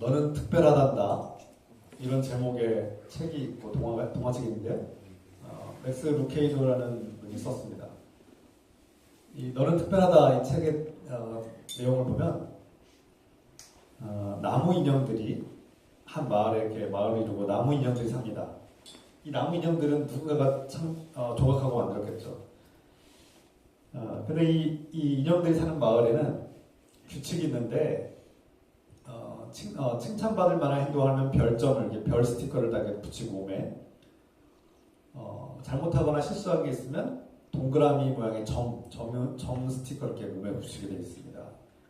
너는 특별하단다. 이런 제목의 책이 있고 동화책인데 맥스 루케이조라는 분이 썼습니다. 이 너는 특별하다 이 책의 내용을 보면 나무 인형들이 한 마을에 이렇게 마을을 이루고 나무 인형들이 삽니다. 이 나무 인형들은 누군가가 참 조각하고 만들었겠죠. 근데 이 인형들이 사는 마을에는 규칙이 있는데 칭찬받을 만한 행동을 하면 별점을 이렇게 별 스티커를 다 이렇게 붙이고 몸에 잘못하거나 실수한 게 있으면 동그라미 모양의 점 스티커를 이렇게 몸에 붙이게 되어 있습니다.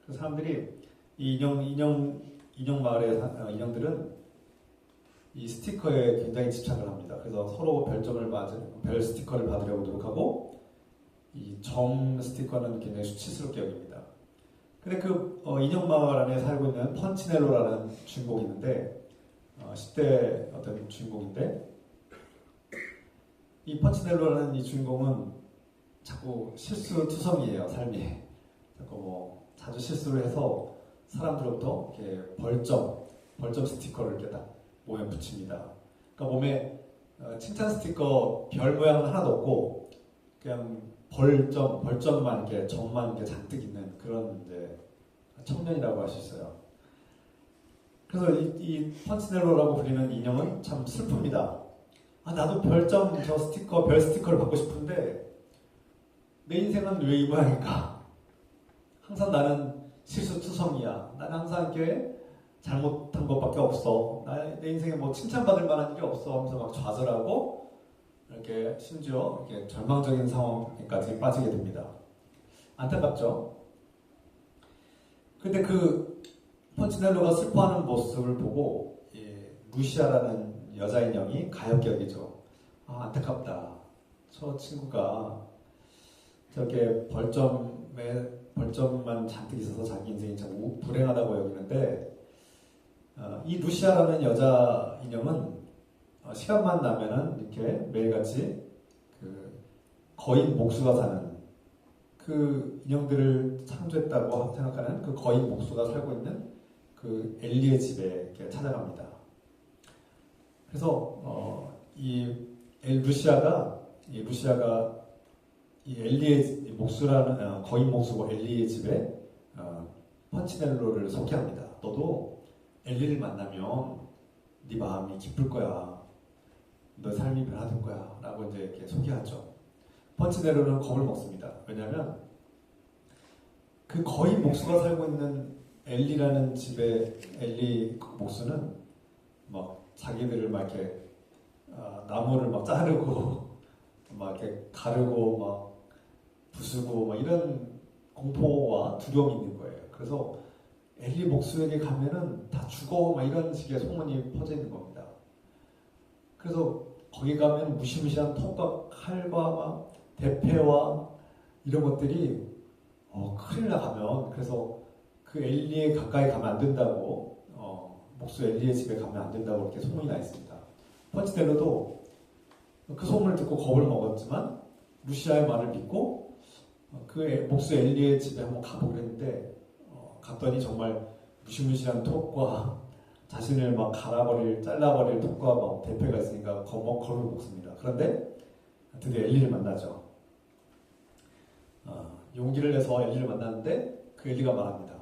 그래서 사람들이 이 인형 마을의 인형들은 이 스티커에 굉장히 집착을 합니다. 그래서 서로 별 스티커를 받으려고 노력하고 이 점 스티커는 굉장히 수치스럽게 여깁니다. 근데 그 인형 마을 안에 살고 있는 펀치넬로라는 주인공이 있는데 10대 어떤 주인공인데 이 펀치넬로라는 이 주인공은 자꾸 실수투성이에요. 삶이 자꾸 자주 실수를 해서 사람들로부터 이렇게 벌점 스티커를 이렇게 딱 몸에 붙입니다. 그러니까 몸에 칭찬 스티커 별 모양은 하나도 없고 그냥 벌점만 이렇게 점만 이렇게 잔뜩 있는 그런 이제 청년이라고 할 수 있어요. 그래서 이 펀치넬로라고 불리는 인형은 참 슬픕니다. 나도 별 스티커를 받고 싶은데 내 인생은 왜 이 모양일까? 항상 나는 실수투성이야. 나는 항상 이렇게 잘못한 것밖에 없어. 내 인생에 뭐 칭찬받을 만한 일이 없어 하면서 막 좌절하고 이렇게 심지어 이렇게 절망적인 상황까지 빠지게 됩니다. 안타깝죠? 근데 그 펀치넬로가 슬퍼하는 모습을 보고 루시아라는 여자 인형이 가엾게 여기죠. 안타깝다. 저 친구가 저렇게 벌점만 잔뜩 있어서 자기 인생이 참 불행하다고 여기는데 이 루시아라는 여자 인형은 시간만 나면은 이렇게 매일같이 그 거인 목수가 사는 그 인형들을 창조했다고 생각하는 그 거인 목수가 살고 있는 그 엘리의 집에 이렇게 찾아갑니다. 그래서 루시아가 이 엘리의 목수라는 거인 목수고 엘리의 집에 펀치넬로를 소개합니다. 너도 엘리를 만나면 네 마음이 기쁠 거야. 너 삶이 변화될 거야. 라고 이제 이렇게 소개하죠. 펀치넬로는 겁을 먹습니다. 왜냐하면 그 거인 목수가 살고 있는 엘리라는 집의 엘리 목수는 막 자기들을 막 이렇게 나무를 막 자르고 막 이렇게 가르고 막 부수고 막 이런 공포와 두려움이 있는 거예요. 그래서 엘리 목수에게 가면은 다 죽어 막 이런 식의 소문이 퍼져 있는 겁니다. 그래서 거기 가면 무시무시한 톱과 칼과 막 대패와 이런 것들이 큰일 나가면 그래서 그 엘리에 가까이 가면 안 된다고 목수 엘리의 집에 가면 안 된다고 이렇게 소문이 나 있습니다. 펀치넬로도 그 소문을 듣고 겁을 먹었지만 루시아의 말을 믿고 그 목수 엘리의 집에 한번 가보기로 했는데 갔더니 정말 무시무시한 톱과 자신을 막 잘라버릴 톱과 막 대패가 있으니까 겁을 먹습니다. 그런데 드디어 엘리를 만나죠. 용기를 내서 엘리를 만났는데 그 엘리가 말합니다.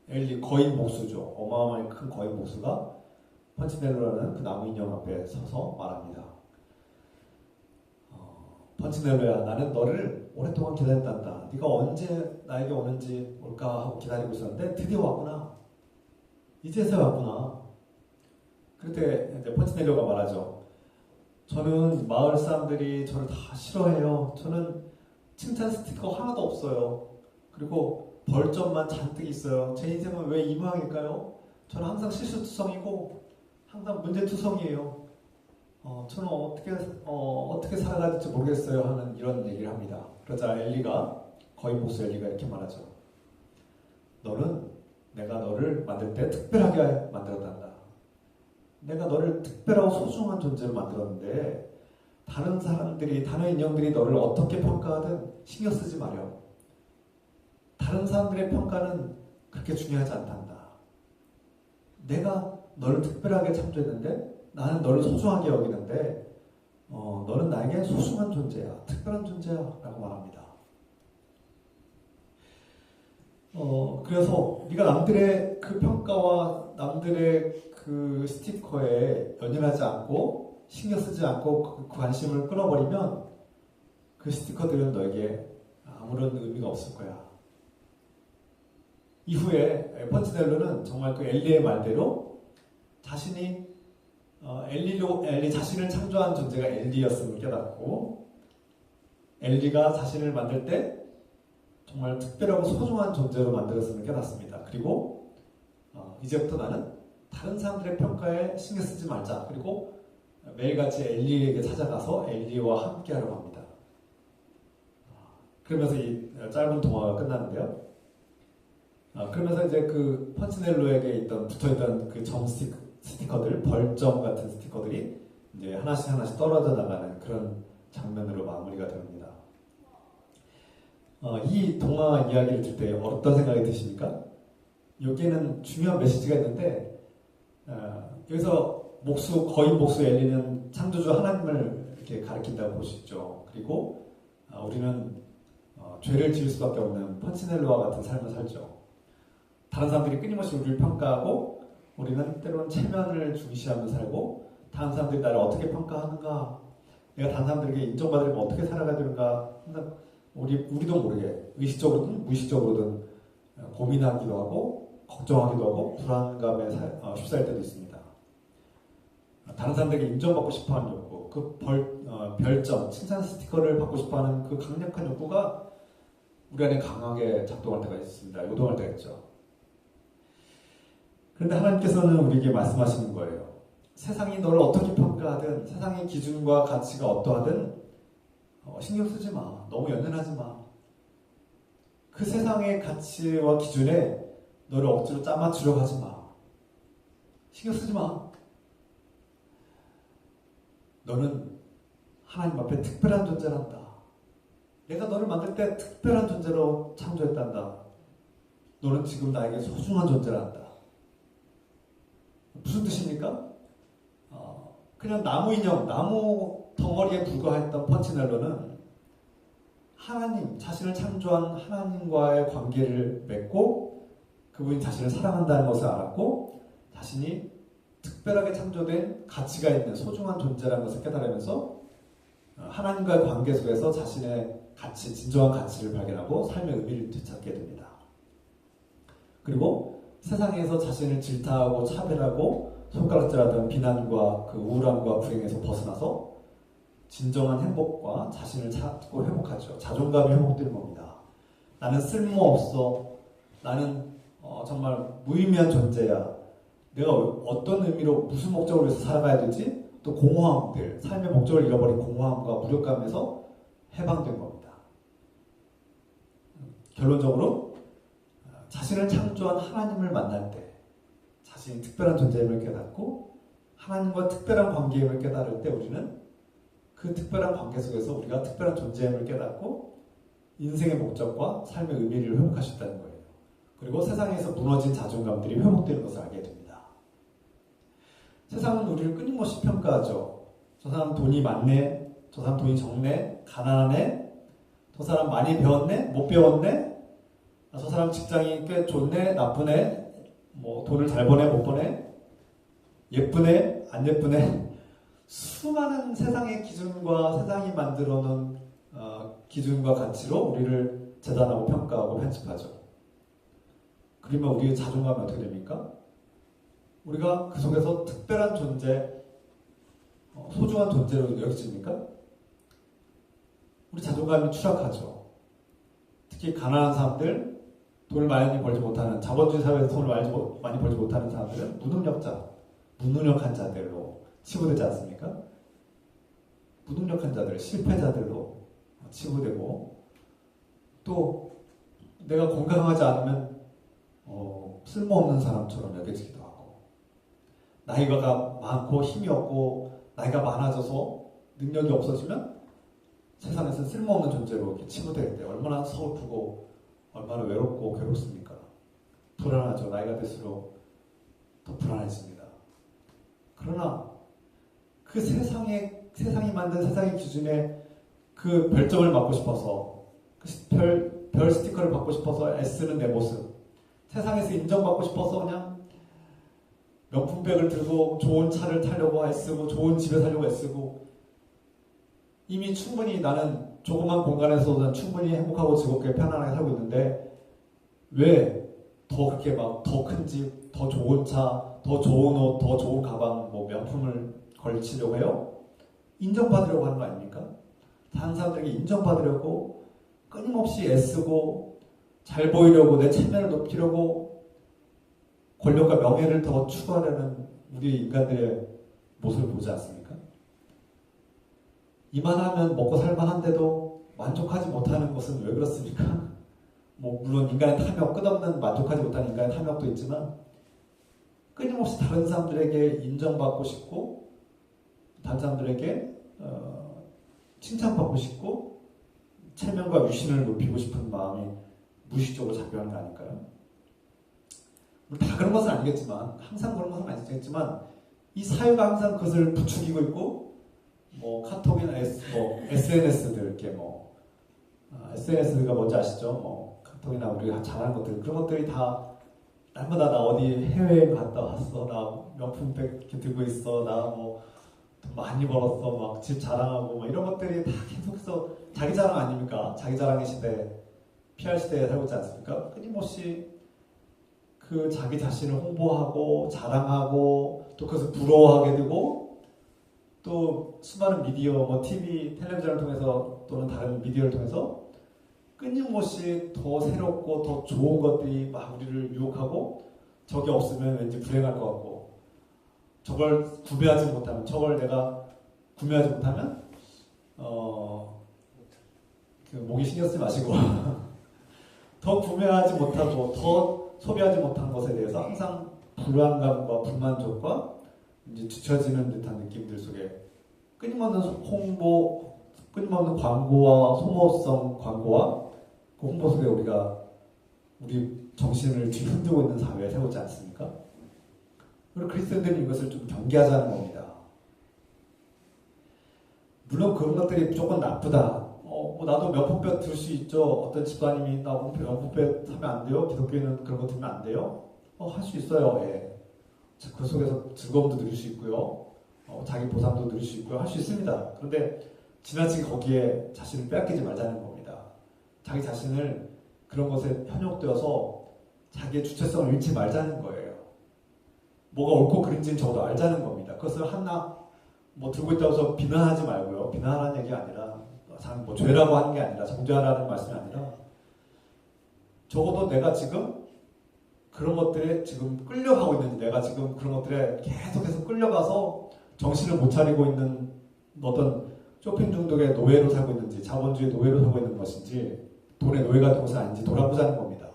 엘리 거인 목수죠. 어마어마하게 큰 거인 목수가 펀치넬로라는 그 나무 인형 앞에 서서 말합니다. 펀치넬로야, 나는 너를 오랫동안 기다렸단다. 네가 언제 나에게 오는지 올까 하고 기다리고 있었는데 드디어 왔구나. 이제서야 왔구나. 그때 이제 펀치넬로가 말하죠. 저는 마을 사람들이 저를 다 싫어해요. 저는 칭찬 스티커 하나도 없어요. 그리고 벌점만 잔뜩 있어요. 제 인생은 왜 이 모양일까요? 저는 항상 실수투성이고 항상 문제투성이에요. 저는 어떻게 살아가야 될지 모르겠어요 하는 이런 얘기를 합니다. 그러자 거인 목수 엘리가 이렇게 말하죠. 내가 너를 만들 때 특별하게 만들었단다. 내가 너를 특별하고 소중한 존재로 만들었는데 다른 인형들이 너를 어떻게 평가하든 신경 쓰지 마렴. 다른 사람들의 평가는 그렇게 중요하지 않단다. 내가 너를 특별하게 창조했는데 나는 너를 소중하게 여기는데 너는 나에게 소중한 존재야, 특별한 존재야 라고 말합니다. 그래서 네가 남들의 그 평가와 남들의 그 스티커에 연연하지 않고 신경 쓰지 않고 그 관심을 끊어버리면 그 스티커들은 너에게 아무런 의미가 없을 거야. 이후에 펀치넬로는 정말 그 엘리의 말대로 자신이 엘리 자신을 창조한 존재가 엘리였음을 깨닫고 엘리가 자신을 만들 때 정말 특별하고 소중한 존재로 만들었음을 깨닫습니다. 그리고 이제부터 나는 다른 사람들의 평가에 신경 쓰지 말자. 그리고 매일같이 엘리에게 찾아가서 엘리와 함께 하려고 합니다. 그러면서 이 짧은 동화가 끝나는데요. 그러면서 이제 그 펀치넬로에게 붙어있던 그 점 스티커들, 벌점 같은 스티커들이 이제 하나씩 떨어져 나가는 그런 장면으로 마무리가 됩니다. 이 동화 이야기를 들 때 어떤 생각이 드십니까? 여기에는 중요한 메시지가 있는데 여기서 거인 목수 엘리는 창조주 하나님을 이렇게 가리킨다고 볼 수 있죠. 그리고 우리는 죄를 지을 수밖에 없는 펀치넬로와 같은 삶을 살죠. 다른 사람들이 끊임없이 우리를 평가하고 우리는 때로는 체면을 중시하며 살고 다른 사람들이 나를 어떻게 평가하는가, 내가 다른 사람들에게 인정받으려면 어떻게 살아가야 되는가 항상 우리도 모르게 의식적으로든 무의식적으로든 고민하기도 하고 걱정하기도 하고 불안감에 휩싸일 때도 있습니다. 다른 사람들에게 인정받고 싶어하는 욕구, 그 별점, 칭찬 스티커를 받고 싶어하는 그 강력한 욕구가 우리 안에 강하게 작동할 때가 있습니다. 요동할 때가 있죠. 그런데 하나님께서는 우리에게 말씀하시는 거예요. 세상이 너를 어떻게 평가하든 세상의 기준과 가치가 어떠하든 신경 쓰지 마. 너무 연연하지 마. 그 세상의 가치와 기준에 너를 억지로 짜맞추려고 하지 마. 신경 쓰지 마. 너는 하나님 앞에 특별한 존재란다. 내가 너를 만들 때 특별한 존재로 창조했단다. 너는 지금 나에게 소중한 존재란다. 무슨 뜻입니까? 그냥 나무 인형, 나무 덩어리에 불과했던 펀치넬로는 하나님, 자신을 창조한 하나님과의 관계를 맺고 그분이 자신을 사랑한다는 것을 알았고 자신이 특별하게 창조된 가치가 있는 소중한 존재라는 것을 깨달으면서 하나님과의 관계 속에서 자신의 가치, 진정한 가치를 발견하고 삶의 의미를 되찾게 됩니다. 그리고 세상에서 자신을 질타하고 차별하고 손가락질하던 비난과 그 우울함과 불행에서 벗어나서 진정한 행복과 자신을 찾고 회복하죠. 자존감이 회복되는 겁니다. 나는 쓸모없어. 나는 정말 무의미한 존재야. 내가 어떤 의미로 무슨 목적을 위해서 살아가야 되지? 또 공허함들, 삶의 목적을 잃어버린 공허함과 무력감에서 해방된 겁니다. 결론적으로 자신을 창조한 하나님을 만날 때 자신이 특별한 존재임을 깨닫고 하나님과 특별한 관계임을 깨달을 때 우리는 그 특별한 관계 속에서 우리가 특별한 존재임을 깨닫고 인생의 목적과 삶의 의미를 회복할 수 있다는 거예요. 그리고 세상에서 무너진 자존감들이 회복되는 것을 알게 됩니다. 세상은 우리를 끊임없이 평가하죠. 저 사람 돈이 많네, 저 사람 돈이 적네, 가난하네, 저 사람 많이 배웠네, 못 배웠네, 저 사람 직장이 꽤 좋네, 나쁘네, 뭐 돈을 잘 버네, 못 버네, 예쁘네, 안 예쁘네. 수많은 세상의 기준과 세상이 만들어 놓은 기준과 가치로 우리를 재단하고 평가하고 편집하죠. 그러면 우리의 자존감이 어떻게 됩니까? 우리가 그 속에서 특별한 존재, 소중한 존재로 여겨집니까? 우리 자존감이 추락하죠. 특히 가난한 사람들, 돈을 많이 벌지 못하는, 자본주의 사회에서 돈을 많이 벌지 못하는 사람들은 무능력한 자들로 치부되지 않습니까? 무능력한 자들, 실패자들로 치부되고, 또 내가 건강하지 않으면 쓸모없는 사람처럼 여겨지기도 하고, 나이가 많고 힘이 없고 나이가 많아져서 능력이 없어지면 세상에서 쓸모없는 존재로 이렇게 치부될 때 얼마나 서글프고 얼마나 외롭고 괴롭습니까? 불안하죠. 나이가 들수록 더 불안해집니다. 그러나 그 세상이 만든 세상의 기준에 그 별점을 받고 싶어서 그 별 스티커를 받고 싶어서 애쓰는 내 모습, 세상에서 인정받고 싶어서 그냥 명품백을 들고 좋은 차를 타려고 애쓰고 좋은 집에 살려고 애쓰고 이미 충분히 나는 조그만 공간에서도 충분히 행복하고 즐겁게 편안하게 살고 있는데 왜 더 그렇게 막 더 큰 집, 더 좋은 차, 더 좋은 옷, 더 좋은 가방, 뭐 명품을 걸치려고 해요? 인정받으려고 하는 거 아닙니까? 다른 사람들에게 인정받으려고 끊임없이 애쓰고 잘 보이려고 내 체면을 높이려고 권력과 명예를 더 추구하려는 우리 인간들의 모습을 보지 않습니까? 이만하면 먹고 살만한데도 만족하지 못하는 것은 왜 그렇습니까? 뭐 물론 인간의 탐욕, 끝없는 만족하지 못하는 인간의 탐욕도 있지만 끊임없이 다른 사람들에게 인정받고 싶고 다른 사람들에게 칭찬받고 싶고 체면과 유신을 높이고 싶은 마음이 무의식적으로 작용하는 거 아닐까요? 다 그런 것은 아니겠지만 항상 그런 것은 아니겠지만 이 사회가 항상 그것을 부추기고 있고 뭐 카톡이나 SNS들 이렇게 SNS가 뭔지 아시죠? 카톡이나 우리가 잘하는 것들 그런 것들이 다 날마다 나 어디 해외여행 갔다 왔어, 나 명품백 이렇게 들고 있어, 나 뭐 돈 많이 벌었어, 막 집 자랑하고 뭐 이런 것들이 다 계속해서 자기 자랑 아닙니까? 자기 자랑의 시대, PR 시대에 살고 있지 않습니까? 끊임없이 그 자기 자신을 홍보하고 자랑하고 또 그것을 부러워하게 되고 또 수많은 미디어, 뭐 TV, 텔레비전을 통해서 또는 다른 미디어를 통해서 끊임없이 더 새롭고 더 좋은 것들이 막 우리를 유혹하고 저게 없으면 왠지 불행할 것 같고 저걸 구매하지 못하면 저걸 내가 구매하지 못하면 그 목이 신경 쓰지 마시고 더 구매하지 못하고 더 소비하지 못한 것에 대해서 항상 불안감과 불만족과 이제 뒤처지는 듯한 느낌들 속에 끊임없는 홍보, 끊임없는 광고와 소모성 광고와 그 홍보 속에 우리 정신을 뒤흔들고 있는 사회에 살고 있지 않습니까? 그리고 그리스도인들은 이것을 좀 경계하자는 겁니다. 물론 그런 것들이 조금 나쁘다. 뭐 나도 명품백 들 수 있죠. 어떤 집사님이 나 명품백 사면 안 돼요? 기독교인은 그런 거 들면 안 돼요? 할 수 있어요. 예. 그 속에서 즐거움도 누릴 수 있고요. 자기 보상도 누릴 수 있고요. 할 수 있습니다. 그런데 지나치게 거기에 자신을 빼앗기지 말자는 겁니다. 자기 자신을 그런 것에 현혹되어서 자기의 주체성을 잃지 말자는 거예요. 뭐가 옳고 그른지는 적어도 알자는 겁니다. 그것을 하나 들고 있다고 해서 비난하지 말고요. 비난하는 얘기가 아니라 뭐 죄라고 하는 게 아니라 정죄하라는 말씀이 아니라 적어도 내가 지금 그런 것들에 지금 끌려가고 있는지 내가 지금 그런 것들에 계속해서 끌려가서 정신을 못 차리고 있는 어떤 쇼핑 중독의 노예로 살고 있는지 자본주의 노예로 살고 있는 것인지 돈의 노예가 된 것은 아닌지 돌아보자는 겁니다.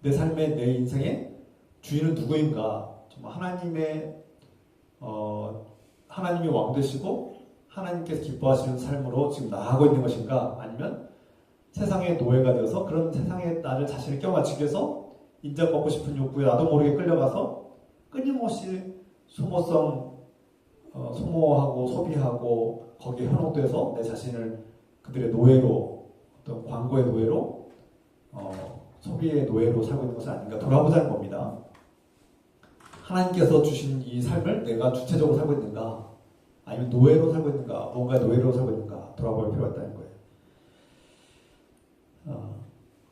내 삶의 내 인생의 주인은 누구인가? 정말 하나님이 왕 되시고 하나님께서 기뻐하시는 삶으로 지금 나아가고 있는 것인가? 아니면 세상의 노예가 되어서 그런 세상에 나를 자신을 껴맞추기 위해서 인정받고 싶은 욕구에 나도 모르게 끌려가서 끊임없이 소모하고 소비하고 거기에 현혹돼서 내 자신을 그들의 노예로 어떤 광고의 노예로 소비의 노예로 살고 있는 것은 아닌가 돌아보자는 겁니다. 하나님께서 주신 이 삶을 내가 주체적으로 살고 있는가 아니면 노예로 살고 있는가 뭔가 노예로 살고 있는가 돌아볼 필요가 있다는 거예요.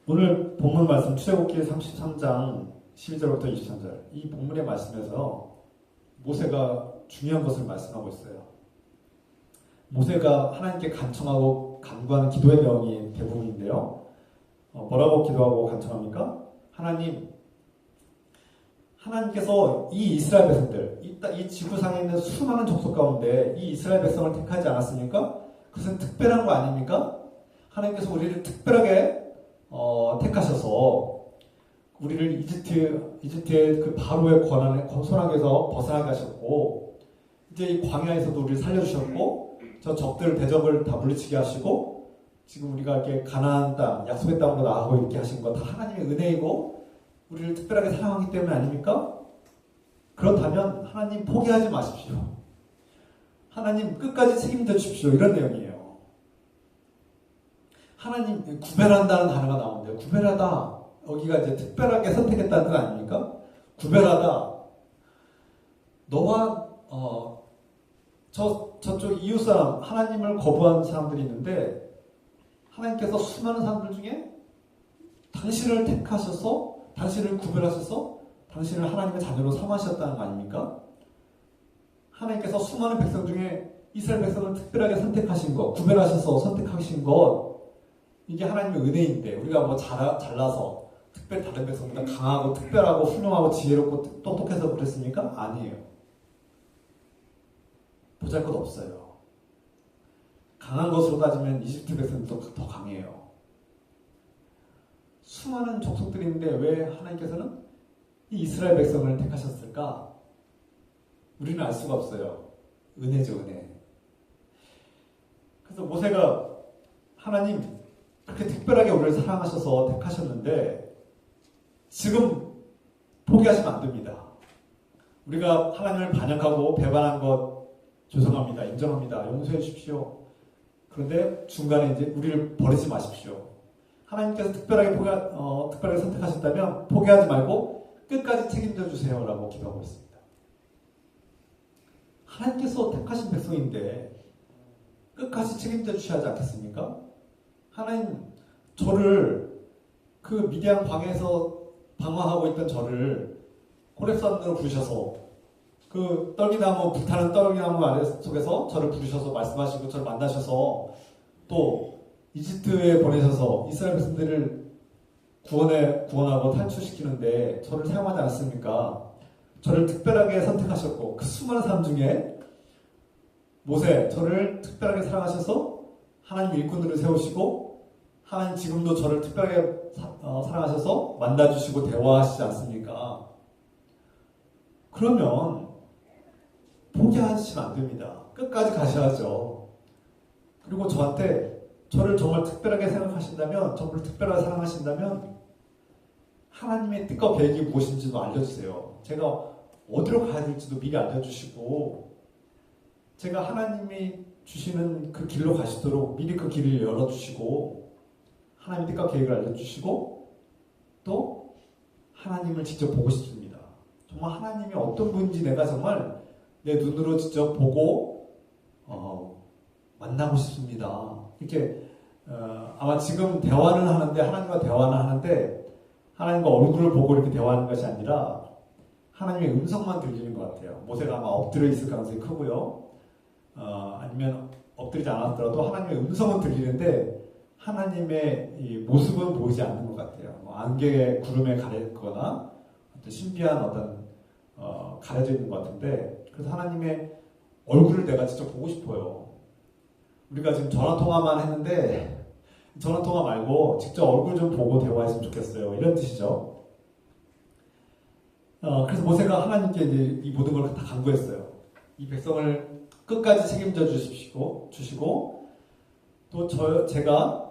오늘 본문 말씀 출애굽기 33장 12절부터 23절 이 본문의 말씀에서 모세가 중요한 것을 말씀하고 있어요. 모세가 하나님께 간청하고 간구하는 기도의 내용이 대부분인데요. 뭐라고 기도하고 간청합니까? 하나님께서 이 이스라엘 백성들, 이 지구상에 있는 수많은 족속 가운데 이 이스라엘 백성을 택하지 않았습니까? 그것은 특별한 거 아닙니까? 하나님께서 우리를 특별하게 택하셔서 우리를 이집트의 그 바로의 손아귀에서 벗어나게 하셨고 이제 이 광야에서도 우리를 살려주셨고 저 대적을 다 물리치게 하시고 지금 우리가 이렇게 가나안 땅, 약속의 땅으로 나아가고 이렇게 하신 건 다 하나님의 은혜이고 우리를 특별하게 사랑하기 때문 아닙니까? 그렇다면 하나님 포기하지 마십시오. 하나님 끝까지 책임져 주십시오. 이런 내용이에요. 하나님 구별한다는 단어가 나오는데 구별하다 여기가 이제 특별하게 선택했다는 뜻 아닙니까? 구별하다 너와 저쪽 이웃 사람 하나님을 거부한 사람들이 있는데 하나님께서 수많은 사람들 중에 당신을 택하셔서 당신을 구별하셔서 당신을 하나님의 자녀로 삼으셨다는 거 아닙니까? 하나님께서 수많은 백성 중에 이스라엘 백성을 특별하게 선택하신 것, 구별하셔서 선택하신 것, 이게 하나님의 은혜인데 우리가 뭐 잘나서 특별히 다른 백성보다 강하고 특별하고 훌륭하고 지혜롭고 똑똑해서 그랬습니까? 아니에요. 보잘것 없어요. 강한 것으로 따지면 이집트 백성들도 더 강해요. 수많은 족속들이 있는데 왜 하나님께서는 이 이스라엘 백성을 택하셨을까? 우리는 알 수가 없어요. 은혜죠, 은혜. 그래서 모세가 하나님 그렇게 특별하게 우리를 사랑하셔서 택하셨는데 지금 포기하시면 안 됩니다. 우리가 하나님을 반역하고 배반한 것 죄송합니다. 인정합니다. 용서해 주십시오. 그런데 중간에 이제 우리를 버리지 마십시오. 하나님께서 특별하게 선택하셨다면 포기하지 말고 끝까지 책임져 주세요라고 기도하고 있습니다. 하나님께서 택하신 백성인데 끝까지 책임져 주셔야 하지 않겠습니까? 하나님 저를 그 미디안 광야에서 방황하고 있던 저를 호렙산으로 부르셔서 그 떨기나무 불타는 떨기나무 아래 속에서 저를 부르셔서 말씀하시고 저를 만나셔서 또 이집트에 보내셔서 이스라엘 백성들을 구원하고 탈출시키는데 저를 사용하지 않았습니까? 저를 특별하게 선택하셨고 그 수많은 사람 중에 모세 저를 특별하게 사랑하셔서 하나님 일꾼들을 세우시고 하나님 지금도 저를 특별하게 사랑하셔서 만나주시고 대화하시지 않습니까? 그러면 포기하시면 안 됩니다. 끝까지 가셔야죠. 그리고 저를 정말 특별하게 생각하신다면 정말 특별하게 사랑하신다면 하나님의 뜻과 계획이 무엇인지도 알려주세요. 제가 어디로 가야 될지도 미리 알려주시고 제가 하나님이 주시는 그 길로 가시도록 미리 그 길을 열어주시고 하나님의 뜻과 계획을 알려주시고 또 하나님을 직접 보고 싶습니다. 정말 하나님이 어떤 분인지 내가 정말 내 눈으로 직접 보고 만나고 싶습니다. 이렇게 아마 지금 대화는 하는데 하나님과 대화는 하는데 하나님과 얼굴을 보고 이렇게 대화하는 것이 아니라 하나님의 음성만 들리는 것 같아요. 모세가 아마 엎드려 있을 가능성이 크고요. 아니면 엎드리지 않았더라도 하나님의 음성은 들리는데 하나님의 이 모습은 보이지 않는 것 같아요. 안개의 구름에 가렸거나 어떤 신비한 가려져 있는 것 같은데 그래서 하나님의 얼굴을 내가 직접 보고 싶어요. 우리가 지금 전화통화만 했는데 전화통화 말고 직접 얼굴 좀 보고 대화했으면 좋겠어요. 이런 뜻이죠. 그래서 모세가 하나님께 이제 이 모든 걸 다 간구했어요. 이 백성을 끝까지 책임져 주시고 또 제가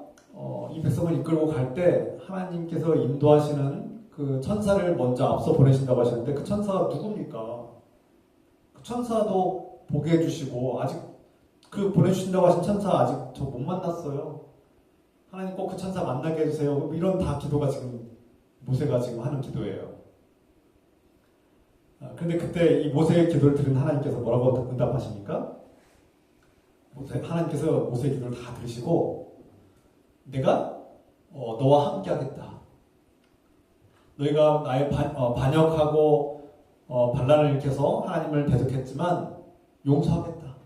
이 백성을 이끌고 갈 때 하나님께서 인도하시는 그 천사를 먼저 앞서 보내신다고 하셨는데 그 천사가 누굽니까? 그 천사도 보게 해주시고 아직 그 보내주신다고 하신 천사 아직 저 못 만났어요. 하나님 꼭 그 천사 만나게 해주세요. 이런 다 기도가 지금 모세가 지금 하는 기도예요. 그런데 그때 이 모세의 기도를 들은 하나님께서 뭐라고 응답하십니까? 하나님께서 모세의 기도를 다 들으시고 내가 너와 함께 하겠다. 너희가 나의 반역하고 반란을 일으켜서 하나님을 대적했지만 용서하겠다.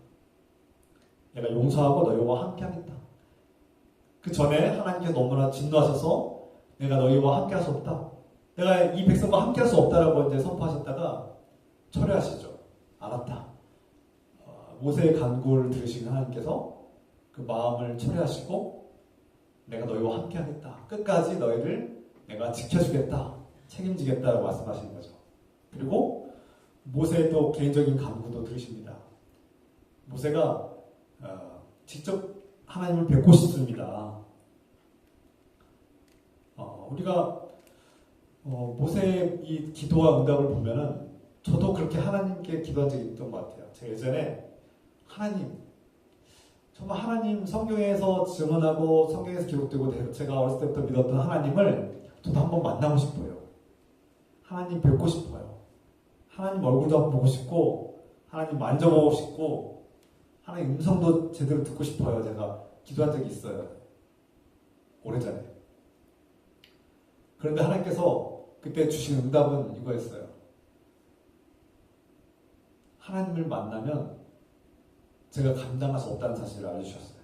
내가 용서하고 너희와 함께 하겠다. 그 전에 하나님께서 너무나 진노하셔서 내가 너희와 함께 할 수 없다. 내가 이 백성과 함께 할 수 없다라고 이제 선포하셨다가 철회하시죠. 알았다. 모세의 간구를 들으신 하나님께서 그 마음을 철회하시고 내가 너희와 함께 하겠다. 끝까지 너희를 내가 지켜주겠다. 책임지겠다라고 말씀하시는 거죠. 그리고 모세의 또 개인적인 간구도 들으십니다. 모세가 직접 하나님을 뵙고 싶습니다. 우리가 모세의 이 기도와 응답을 보면은 저도 그렇게 하나님께 기도한 적이 있던 것 같아요. 제가 예전에 하나님, 정말 하나님 성경에서 증언하고 성경에서 기록되고 제가 어렸을 때부터 믿었던 하나님을 저도 한번 만나고 싶어요. 하나님 뵙고 싶어요. 하나님 얼굴도 한번 보고 싶고 하나님 만져보고 싶고 하나님 음성도 제대로 듣고 싶어요. 제가 기도한 적이 있어요. 오래전에. 그런데 하나님께서 그때 주신 응답은 이거였어요. 하나님을 만나면 제가 감당할 수 없다는 사실을 알려주셨어요.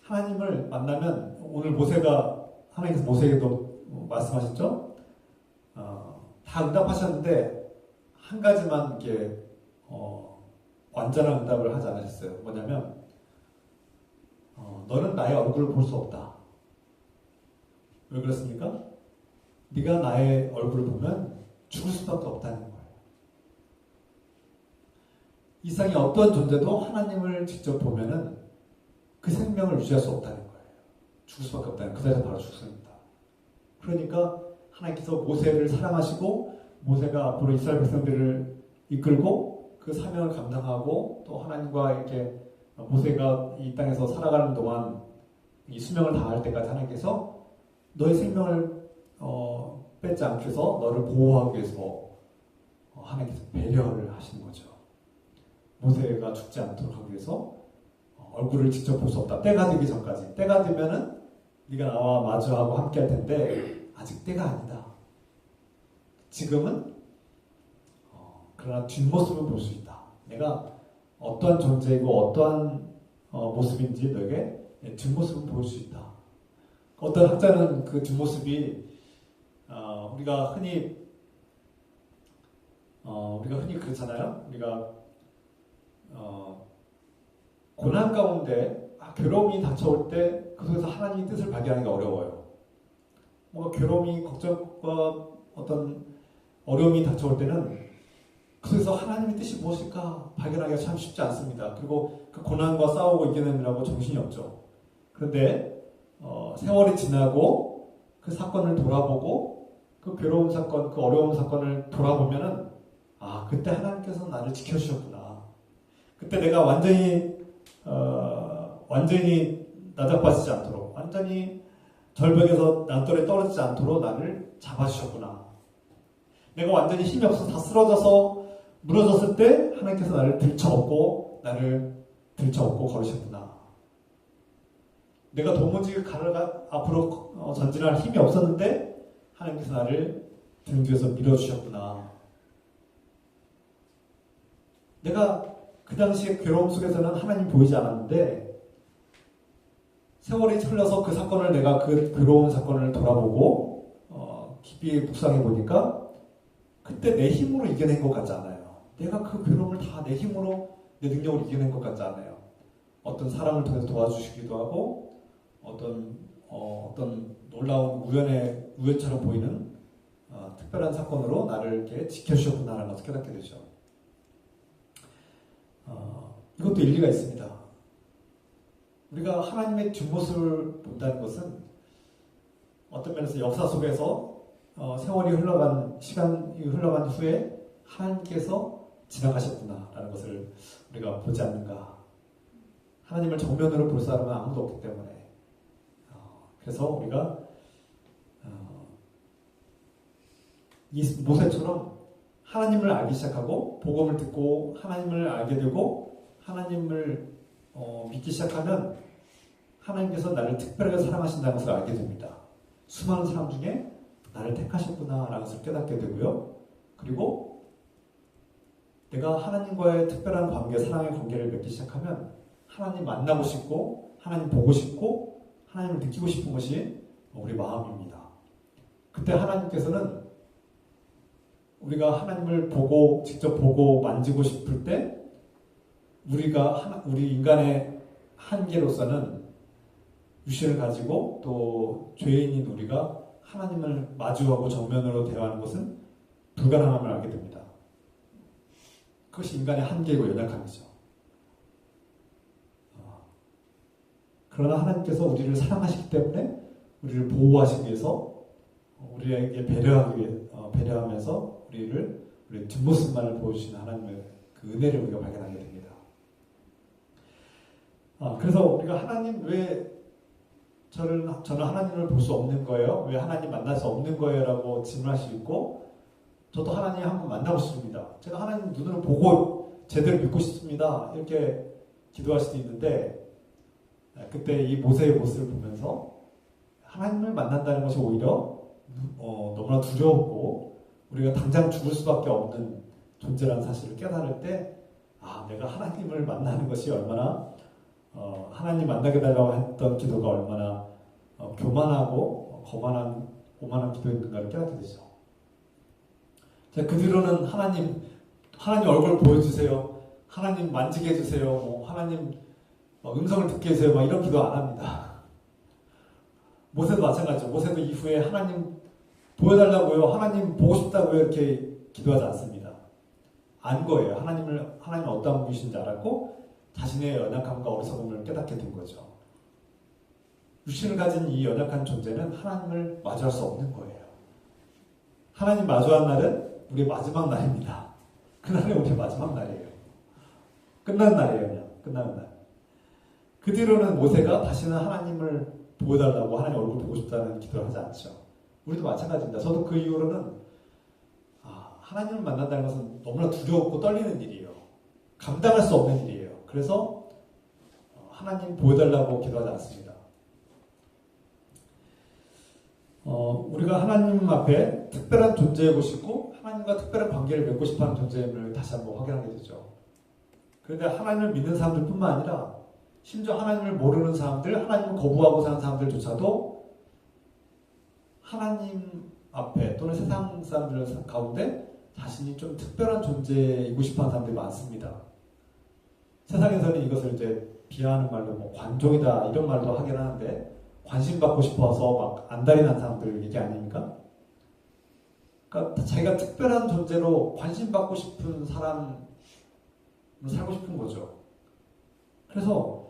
하나님을 만나면 오늘 모세가 하나님께서 모세에게도 말씀하셨죠? 다 응답하셨는데 한 가지만 이렇게 완전한 응답을 하지 않으셨어요. 뭐냐면 너는 나의 얼굴을 볼 수 없다. 왜 그렇습니까? 네가 나의 얼굴을 보면 죽을 수밖에 없다는 거예요. 이 세상에 어떠한 존재도 하나님을 직접 보면은 그 생명을 유지할 수 없다는 거예요. 죽을 수밖에 없다는 그 자리에서 바로 죽습니다. 그러니까 하나님께서 모세를 사랑하시고 모세가 앞으로 이스라엘 백성들을 이끌고 그 사명을 감당하고 또 하나님과 이렇게 모세가 이 땅에서 살아가는 동안 이 수명을 다할 때까지 하나님께서 너의 생명을 뺏지 않게 해서 너를 보호하기 위해서 하나님께서 배려를 하시는 거죠. 모세가 죽지 않도록 하기 위해서 얼굴을 직접 볼 수 없다. 때가 되기 전까지. 때가 되면은 네가 나와 마주하고 함께 할 텐데 아직 때가 아니다. 지금은 그러나 뒷모습을 볼 수 있다. 내가 어떠한 존재이고 어떠한 모습인지 너에게 뒷모습을 보일 수 있다. 어떤 학자는 그 뒷모습이 우리가 흔히 그렇잖아요. 우리가 고난 가운데 괴로움이 닥쳐올 때 그 속에서 하나님의 뜻을 발견하기가 어려워요. 뭔가 괴로움이 걱정과 어떤 어려움이 닥쳐올 때는 그 속에서 하나님의 뜻이 무엇일까 발견하기가 참 쉽지 않습니다. 그리고 그 고난과 싸우고 이겨내느라고 정신이 없죠. 그런데 세월이 지나고 그 사건을 돌아보고 그 괴로운 사건, 그 어려운 사건을 돌아보면은 그때 하나님께서 나를 지켜주셨구나. 그때 내가 완전히 나닥빠지지 않도록, 완전히 절벽에서 난돌에 떨어지지 않도록 나를 잡아주셨구나. 내가 완전히 힘이 없어서 다 쓰러져서 무너졌을 때 하나님께서 나를 들쳐업고 걸으셨구나. 내가 도무지 앞으로 전진할 힘이 없었는데 하나님께서 나를 등 뒤에서 밀어주셨구나. 내가 그 당시에 괴로움 속에서는 하나님 보이지 않았는데 세월이 흘러서 그 사건을 내가 그 괴로운 사건을 돌아보고 깊이 묵상해 보니까 그때 내 힘으로 이겨낸 것 같지 않아요. 내가 그 괴로움을 다 내 힘으로 내 능력으로 이겨낸 것 같지 않아요. 어떤 사람을 통해서 도와주시기도 하고 어떤 놀라운 우연처럼 보이는 특별한 사건으로 나를 이렇게 지켜주셨구나라는 것을 깨닫게 되죠. 이것도 일리가 있습니다. 우리가 하나님의 뒷모습을 본다는 것은 어떤 면에서 역사 속에서 시간이 흘러간 후에 하나님께서 지나가셨구나라는 것을 우리가 보지 않는가. 하나님을 정면으로 볼 사람은 아무도 없기 때문에 그래서 우리가 이 모세처럼 하나님을 알기 시작하고 복음을 듣고 하나님을 알게 되고 하나님을 믿기 시작하면 하나님께서 나를 특별하게 사랑하신다는 것을 알게 됩니다. 수많은 사람 중에 나를 택하셨구나라는 것을 깨닫게 되고요. 그리고 내가 하나님과의 특별한 관계, 사랑의 관계를 맺기 시작하면 하나님 만나고 싶고 하나님 보고 싶고 하나님을 느끼고 싶은 것이 우리 마음입니다. 그때 하나님께서는 우리가 하나님을 직접 보고 만지고 싶을 때 우리 인간의 한계로서는 유신을 가지고 또 죄인인 우리가 하나님을 마주하고 정면으로 대화하는 것은 불가능함을 알게 됩니다. 그것이 인간의 한계이고 연약함이죠. 그러나 하나님께서 우리를 사랑하시기 때문에 우리를 보호하시기 위해서 우리에게 배려하면서 우리 뒷모습만을 보여주시는 하나님의 그 은혜를 우리가 발견하게 됩니다. 그래서 우리가 하나님 왜 저는 하나님을 볼 수 없는 거예요? 왜 하나님 만날 수 없는 거예요? 라고 질문할 수 있고, 저도 하나님 한번 만나고 싶습니다. 제가 하나님 눈으로 보고 제대로 믿고 싶습니다. 이렇게 기도할 수도 있는데, 그때 이 모세의 모습을 보면서 하나님을 만난다는 것이 오히려 너무나 두려웠고, 우리가 당장 죽을 수밖에 없는 존재라는 사실을 깨달을 때, 내가 하나님을 만나는 것이 얼마나 하나님 만나게 달라고 했던 기도가 얼마나 교만하고 오만한 기도였는가를 깨닫게 되죠. 그 뒤로는 하나님 얼굴 보여주세요. 하나님 만지게 해주세요. 하나님 음성을 듣게 해주세요. 이런 기도 안 합니다. 모세도 마찬가지죠. 모세도 이후에 하나님 보여달라고요. 하나님 보고 싶다고요. 이렇게 기도하지 않습니다. 안 거예요. 하나님은 어떠한 분이신지 알았고 자신의 연약함과 어리석음을 깨닫게 된 거죠. 육신을 가진 이 연약한 존재는 하나님을 마주할 수 없는 거예요. 하나님 마주한 날은 우리의 마지막 날입니다. 그날은 우리의 마지막 날이에요. 끝난 날이에요. 그냥 끝나는 날. 그 뒤로는 모세가 다시는 하나님을 보여달라고 하나님 얼굴 보고 싶다는 기도를 하지 않죠. 우리도 마찬가지입니다. 저도 그 이후로는 하나님을 만난다는 것은 너무나 두렵고 떨리는 일이에요. 감당할 수 없는 일이에요. 그래서 하나님 보여달라고 기도하지 않습니다. 우리가 하나님 앞에 특별한 존재이고 싶고 하나님과 특별한 관계를 맺고 싶어하는 존재임을 다시 한번 확인하게 되죠. 그런데 하나님을 믿는 사람들뿐만 아니라 심지어 하나님을 모르는 사람들, 하나님을 거부하고 사는 사람들조차도 하나님 앞에 또는 세상 사람들 가운데 자신이 좀 특별한 존재이고 싶어하는 사람들이 많습니다. 세상에서는 이것을 이제 비하하는 말로 관종이다 이런 말도 하긴 하는데 관심 받고 싶어서 막 안달이 난 사람들 얘기 아닙니까? 그러니까 자기가 특별한 존재로 관심 받고 싶은 사람으로 살고 싶은 거죠. 그래서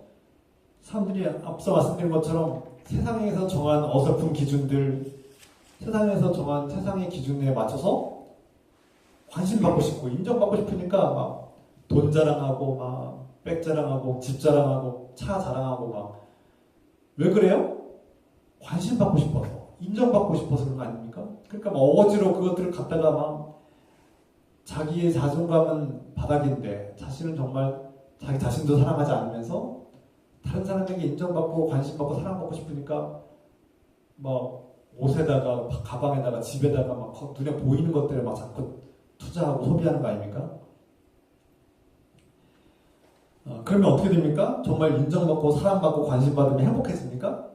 사람들이 앞서 말씀드린 것처럼 세상에서 정한 어설픈 기준들, 세상에서 정한 세상의 기준에 맞춰서 관심 받고 싶고 인정받고 싶으니까 막 돈 자랑하고 막 백 자랑하고 집 자랑하고 차 자랑하고 막 왜 그래요? 관심 받고 싶어서 인정받고 싶어서 그런 거 아닙니까? 그러니까 막 어거지로 그것들을 갖다가 막 자기의 자존감은 바닥인데 자신은 정말 자기 자신도 사랑하지 않으면서 다른 사람에게 인정받고 관심받고 사랑받고 싶으니까 막 옷에다가 가방에다가 집에다가 막 눈에 보이는 것들을 막 자꾸 투자하고 소비하는 거 아닙니까? 그러면 어떻게 됩니까? 정말 인정받고 사랑받고 관심받으면 행복해집니까?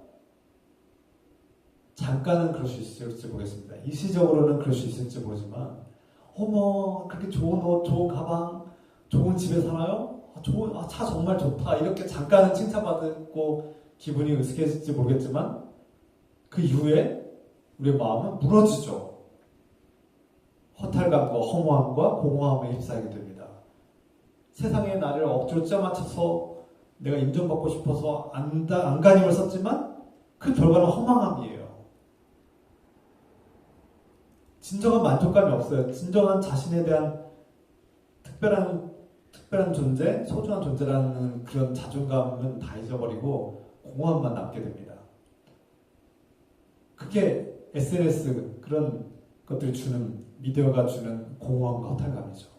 잠깐은 그럴 수 있을지 모르겠습니다. 일시적으로는 그럴 수 있을지 모르지만 어머 그렇게 좋은 옷, 좋은 가방, 좋은 집에 사나요? 차 정말 좋다 이렇게 잠깐은 칭찬받고 기분이 으스해질지 모르겠지만 그 이후에 우리의 마음은 무너지죠. 허탈감과 허무함과 공허함에 휩싸이게 됩니다. 세상에 나를 억지로 짜맞춰서 내가 인정받고 싶어서 안간힘을 썼지만 그 결과는 허망함이에요. 진정한 만족감이 없어요. 진정한 자신에 대한 특별한 존재, 소중한 존재라는 그런 자존감은 다 잊어버리고 공허함만 남게 됩니다. 그게 SNS 그런 것들이 주는 미디어가 주는 공허함과 허탈감이죠.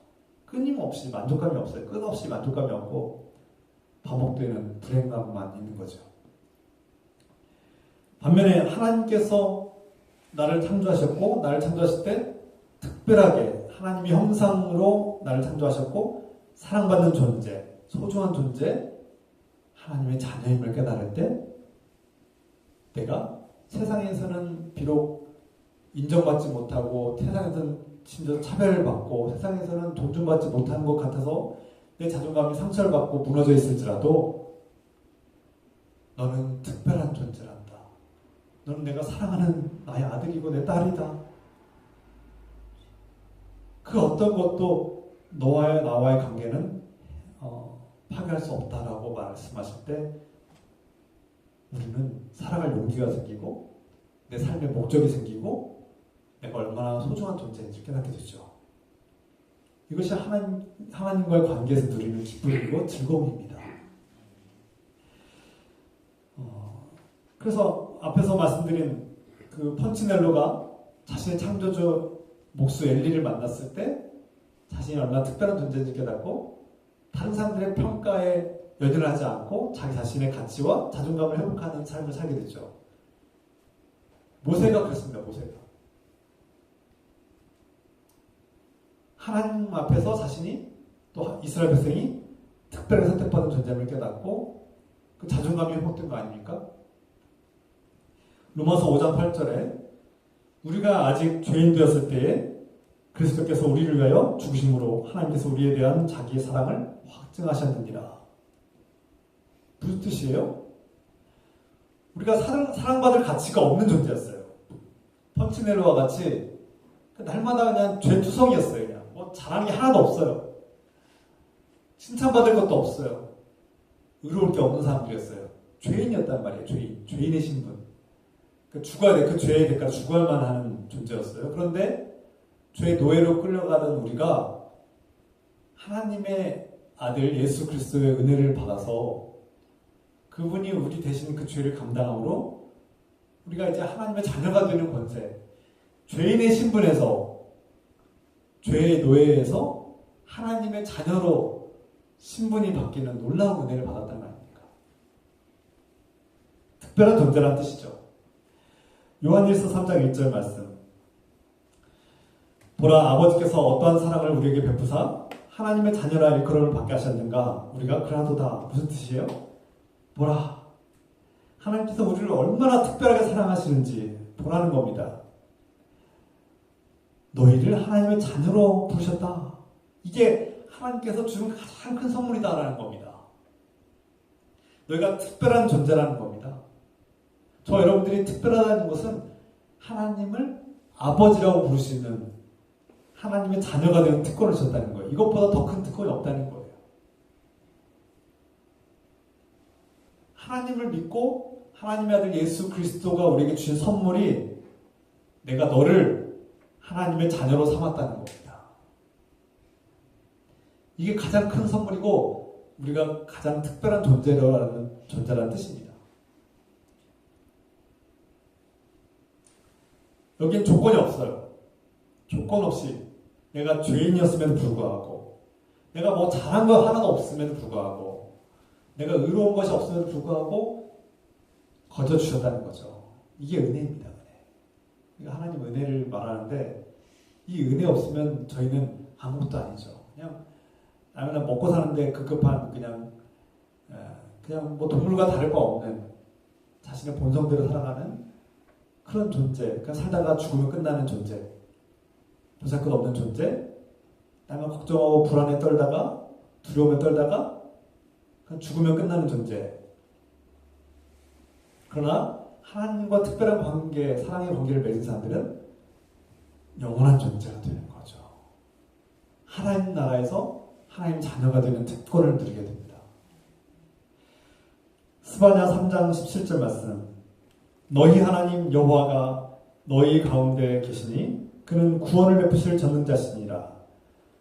끊임없이 만족감이 없어요. 끝없이 만족감이 없고 반복되는 불행감만 있는 거죠. 반면에 하나님께서 나를 창조하셨고 나를 창조하실 때 특별하게 하나님의 형상으로 나를 창조하셨고 사랑받는 존재, 소중한 존재, 하나님의 자녀임을 깨달을 때 내가 세상에서는 비록 인정받지 못하고 세상에서는 심지어 차별을 받고 세상에서는 존중받지 못하는 것 같아서 내 자존감이 상처를 받고 무너져 있을지라도 너는 특별한 존재란다. 너는 내가 사랑하는 나의 아들이고 내 딸이다. 그 어떤 것도 나와의 관계는 파괴할 수 없다라고 말씀하실 때 우리는 살아갈 용기가 생기고 내 삶의 목적이 생기고 내가 얼마나 소중한 존재인지 깨닫게 되죠. 이것이 하나님과의 관계에서 누리는 기쁨이고 즐거움입니다. 그래서 앞에서 말씀드린 그 펀치넬로가 자신의 창조주 목수 엘리를 만났을 때 자신이 얼마나 특별한 존재인지 깨닫고 다른 사람들의 평가에 연연을 하지 않고 자기 자신의 가치와 자존감을 회복하는 삶을 살게 되죠. 모세가 그랬습니다. 모세가 하나님 앞에서 자신이 또 이스라엘 백성이 특별히 선택받은 존재임을 깨닫고 그 자존감이 회복된 거 아닙니까? 로마서 5장 8절에 우리가 아직 죄인 되었을 때에 그리스도께서 우리를 위하여 죽으심으로 하나님께서 우리에 대한 자기의 사랑을 확증하셨느니라. 무슨 뜻이에요? 우리가 사랑받을 가치가 없는 존재였어요. 펀치넬로와 같이 날마다 그냥 죄투성이었어요. 그냥 뭐 자랑이 하나도 없어요. 칭찬받을 것도 없어요. 의로울 게 없는 사람들이었어요. 죄인이었단 말이에요. 죄인의 신분. 죽어야 돼. 그 죄의 대가로 죽어야만 하는 존재였어요. 그런데 죄의 노예로 끌려가던 우리가 하나님의 아들 예수 그리스도의 은혜를 받아서 그분이 우리 대신 그 죄를 감당함으로 우리가 이제 하나님의 자녀가 되는 권세, 죄인의 신분에서 죄의 노예에서 하나님의 자녀로 신분이 바뀌는 놀라운 은혜를 받았단 말입니까? 특별한 존재란 뜻이죠. 요한일서 3장 1절 말씀. 보라, 아버지께서 어떠한 사랑을 우리에게 베푸사 하나님의 자녀라 일컬음을 받게 하셨는가? 우리가 그라도다. 무슨 뜻이에요? 보라, 하나님께서 우리를 얼마나 특별하게 사랑하시는지 보라는 겁니다. 너희를 하나님의 자녀로 부르셨다. 이게 하나님께서 주는 가장 큰 선물이다라는 겁니다. 너희가 특별한 존재라는 겁니다. 저 여러분들이 특별하다는 것은 하나님을 아버지라고 부를 수 있는 하나님의 자녀가 되는 특권을 주셨다는 거예요. 이것보다 더 큰 특권이 없다는 거예요. 하나님을 믿고 하나님의 아들 예수 그리스도가 우리에게 주신 선물이 내가 너를 하나님의 자녀로 삼았다는 겁니다. 이게 가장 큰 선물이고 우리가 가장 특별한 존재라는 뜻입니다. 여기엔 조건이 없어요. 조건 없이 내가 죄인이었음에도 불구하고 내가 뭐 잘한 거 하나도 없음에도 불구하고 내가 의로운 것이 없음에도 불구하고 거저주셨다는 거죠. 이게 은혜입니다. 은혜. 하나님 은혜를 말하는데 이 은혜 없으면 저희는 아무것도 아니죠. 그냥 먹고 사는데 급급한 그냥 뭐 동물과 다를 바 없는 자신의 본성대로 살아가는 그런 존재. 그냥 살다가 죽으면 끝나는 존재. 보살것 없는 존재. 나만 걱정하고 불안에 떨다가 두려움에 떨다가 그냥 죽으면 끝나는 존재. 그러나 하나님과 특별한 관계, 사랑의 관계를 맺은 사람들은 영원한 존재가 되는 거죠. 하나님 나라에서 하나님 자녀가 되는 특권을 누리게 됩니다. 스바냐 3장 17절 말씀. 너희 하나님 여호와가 너희 가운데 계시니 그는 구원을 베푸실 전능자시니라.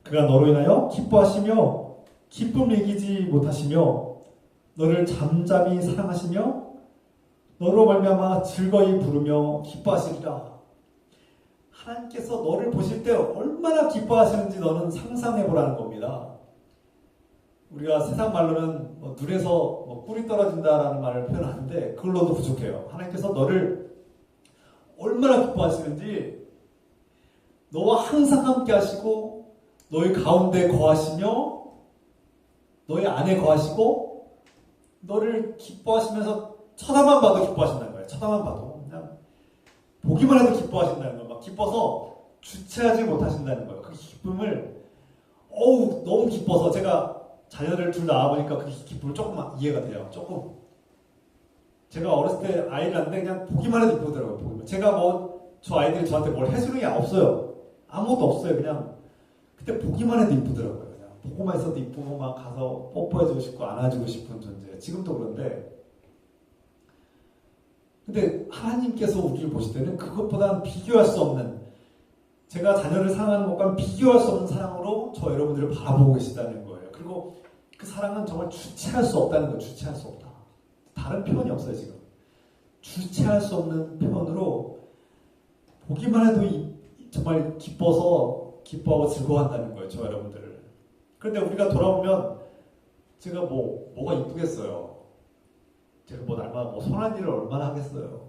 그가 너로 인하여 기뻐하시며 기쁨을 이기지 못하시며 너를 잠잠히 사랑하시며 너로 말미암아 즐거이 부르며 기뻐하시리라. 하나님께서 너를 보실 때 얼마나 기뻐하시는지 너는 상상해보라는 겁니다. 우리가 세상 말로는 눈에서 꿀이 떨어진다라는 말을 표현하는데 그걸로도 부족해요. 하나님께서 너를 얼마나 기뻐하시는지 너와 항상 함께 하시고 너희 가운데 거하시며 너희 안에 거하시고 너를 기뻐하시면서 쳐다만 봐도 기뻐하신다는 거예요. 쳐다만 봐도 그냥 보기만 해도 기뻐하신다는 거예요. 막 기뻐서 주체하지 못하신다는 거예요. 그 기쁨을 너무 기뻐서 제가 자녀를 둘 낳아보니까 그 기쁨을 조금 이해가 돼요. 조금. 제가 어렸을 때 아이를 낳는데 그냥 보기만 해도 기쁘더라고요. 제가 저 아이들이 저한테 뭘 해주는 게 없어요. 아무것도 없어요. 그냥 그때 보기만 해도 이쁘더라고요. 그냥 보고만 있어도 이쁘고 막 가서 뽀뽀해주고 싶고 안아주고 싶은 존재. 지금도 그런데 근데 하나님께서 우리를 보실 때는 그것보다는 비교할 수 없는 제가 자녀를 사랑하는 것과 비교할 수 없는 사랑으로 저 여러분들을 바라보고 계시다는 거예요. 그리고 그 사랑은 정말 주체할 수 없다는 거예요. 주체할 수 없다. 다른 표현이 없어요, 지금. 주체할 수 없는 표현으로 보기만 해도 정말 기뻐하고 즐거워한다는 거예요, 저 여러분들을. 그런데 우리가 돌아보면 제가 뭐가 이쁘겠어요. 제가 날마다 선한 일을 얼마나 하겠어요.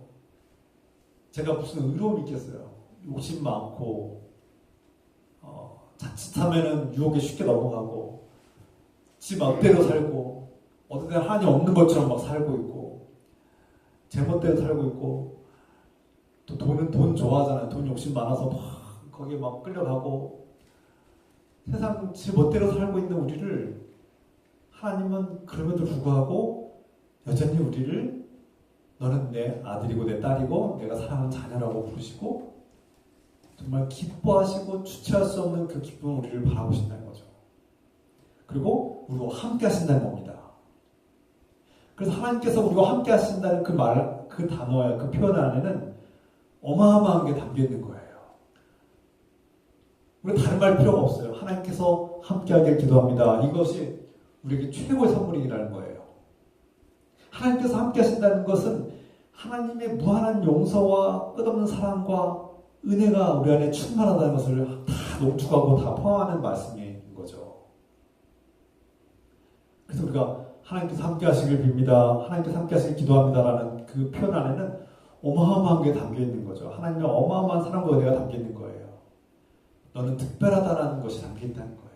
제가 무슨 의로움이 있겠어요. 욕심 많고, 자칫하면은 유혹에 쉽게 넘어가고, 지 멋대로 살고, 어떤 때는 하나님 없는 것처럼 막 살고 있고, 제 멋대로 살고 있고, 또 돈 좋아하잖아요. 돈 욕심 많아서 거기에 막 끌려가고, 세상 제 멋대로 살고 있는 우리를 하나님은 그럼에도 불구하고 여전히 우리를 너는 내 아들이고 내 딸이고 내가 사랑하는 자녀라고 부르시고 정말 기뻐하시고 주체할 수 없는 그 기쁨을 우리를 바라보신다는 거죠. 그리고 우리와 함께 하신다는 겁니다. 그래서 하나님께서 우리와 함께 하신다는 그 단어의 그 표현 안에는 어마어마한 게 담겨 있는 거예요. 우리 다른 말 필요가 없어요. 하나님께서 함께 하길 기도합니다. 이것이 우리에게 최고의 선물이라는 거예요. 하나님께서 함께 하신다는 것은 하나님의 무한한 용서와 끝없는 사랑과 은혜가 우리 안에 충만하다는 것을 다 농축하고 다 포함하는 말씀인 거죠. 그래서 우리가 하나님께서 함께 하시길 빕니다. 하나님께서 함께 하시길 기도합니다라는 그 표현 안에는 어마어마한 게 담겨 있는 거죠. 하나님의 어마어마한 사랑과 은혜가 담겨 있는 거예요. 너는 특별하다라는 것이 담겨 있다는 거예요.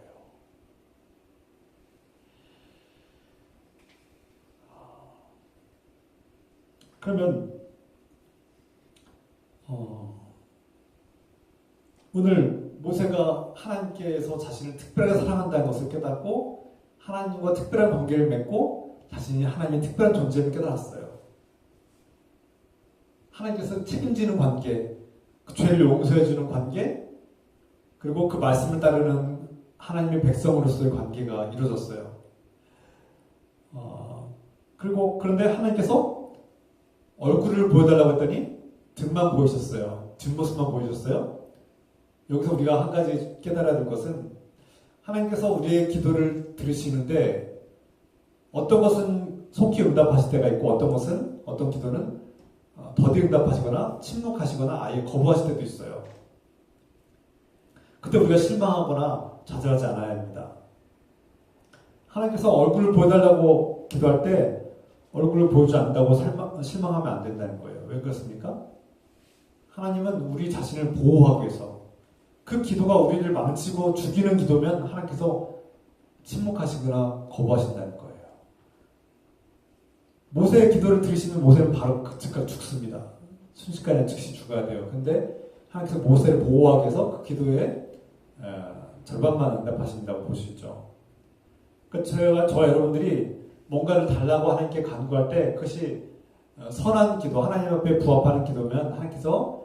그러면 오늘 모세가 하나님께서 자신을 특별하게 사랑한다는 것을 깨닫고 하나님과 특별한 관계를 맺고 자신이 하나님의 특별한 존재를 깨달았어요. 하나님께서 책임지는 관계, 그 죄를 용서해주는 관계, 그리고 그 말씀을 따르는 하나님의 백성으로서의 관계가 이루어졌어요. 그런데 하나님께서 얼굴을 보여달라고 했더니 등만 보이셨어요. 뒷모습만 보이셨어요. 여기서 우리가 한 가지 깨달아야 될 것은 하나님께서 우리의 기도를 들으시는데 어떤 것은 속히 응답하실 때가 있고 어떤 기도는 더디 응답하시거나 침묵하시거나 아예 거부하실 때도 있어요. 그때 우리가 실망하거나 좌절하지 않아야 합니다. 하나님께서 얼굴을 보여달라고 기도할 때 얼굴을 보여주지 않는다고 실망하면 안 된다는 거예요. 왜 그렇습니까? 하나님은 우리 자신을 보호하기 위해서 그 기도가 우리를 망치고 죽이는 기도면 하나님께서 침묵하시거나 거부하신다는 거예요. 모세의 기도를 들으시면 모세는 바로 즉각 죽습니다. 순식간에 즉시 죽어야 돼요. 근데 하나님께서 모세를 보호하기 위해서 그 기도에 절반만 응답하신다고 볼 수 있죠. 그러니까 저와 여러분들이 뭔가를 달라고 하나님께 간구할 때 그것이 선한 기도, 하나님 앞에 부합하는 기도면 하나님께서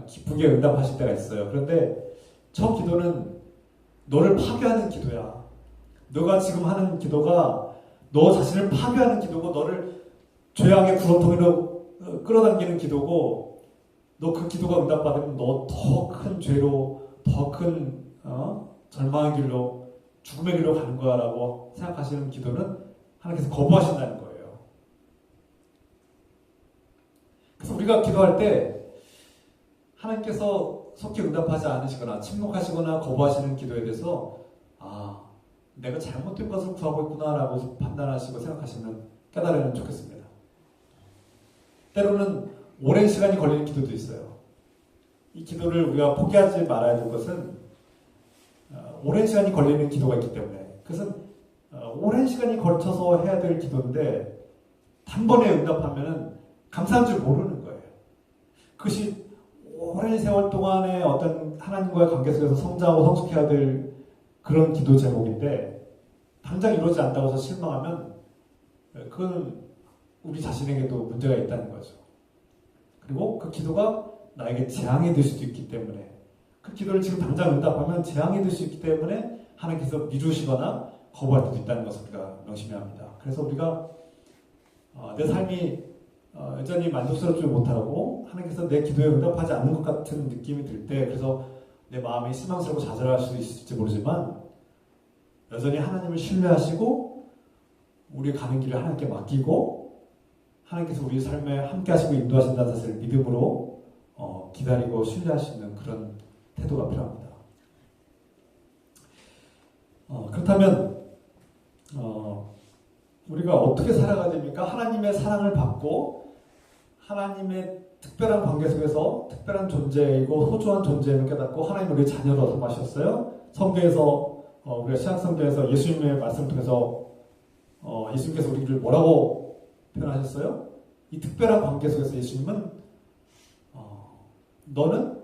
기쁘게 응답하실 때가 있어요. 그런데 저 기도는 너를 파괴하는 기도야. 너가 지금 하는 기도가 너 자신을 파괴하는 기도고 너를 죄악의 구렁텅이로 끌어당기는 기도고 너 그 기도가 응답받으면 너 더 큰 죄로 더 큰 절망의 길로 죽음의 길로 가는 거야 라고 생각하시는 기도는 하나님께서 거부하신다는 거예요. 그래서 우리가 기도할 때 하나님께서 속히 응답하지 않으시거나 침묵하시거나 거부하시는 기도에 대해서 내가 잘못된 것을 구하고 있구나 라고 판단하시고 생각하시면 깨달으면 좋겠습니다. 때로는 오랜 시간이 걸리는 기도도 있어요. 이 기도를 우리가 포기하지 말아야 될 것은 오랜 시간이 걸리는 기도가 있기 때문에 그것은 오랜 시간이 걸쳐서 해야 될 기도인데 단번에 응답하면 감사한 줄 모르는 거예요. 그것이 오랜 세월 동안의 어떤 하나님과의 관계 속에서 성장하고 성숙해야 될 그런 기도 제목인데 당장 이루어지지 않다고 해서 실망하면 그건 우리 자신에게도 문제가 있다는 거죠. 그리고 그 기도가 나에게 재앙이 될 수도 있기 때문에 그 기도를 지금 당장 응답하면 재앙이 될 수 있기 때문에 하나님께서 미루시거나 거부할 때도 있다는 것을 우리가 명심해야 합니다. 그래서 우리가 내 삶이 여전히 만족스럽지 못하고 하나님께서 내 기도에 응답하지 않는 것 같은 느낌이 들 때 그래서 내 마음이 실망스럽고 좌절할 수도 있을지 모르지만 여전히 하나님을 신뢰하시고 우리 가는 길을 하나님께 맡기고 하나님께서 우리 삶에 함께 하시고 인도하신다는 사실을 믿음으로 기다리고 신뢰할 수 있는 그런 태도가 필요합니다. 그렇다면 우리가 어떻게 살아가야 됩니까? 하나님의 사랑을 받고 하나님의 특별한 관계 속에서 특별한 존재이고 소중한 존재임을 깨닫고 하나님 우리 자녀로 삼으셨어요. 성경에서 우리가 신약성경에서 예수님의 말씀을 통해서 예수님께서 우리를 뭐라고 표현하셨어요? 이 특별한 관계 속에서 예수님은 너는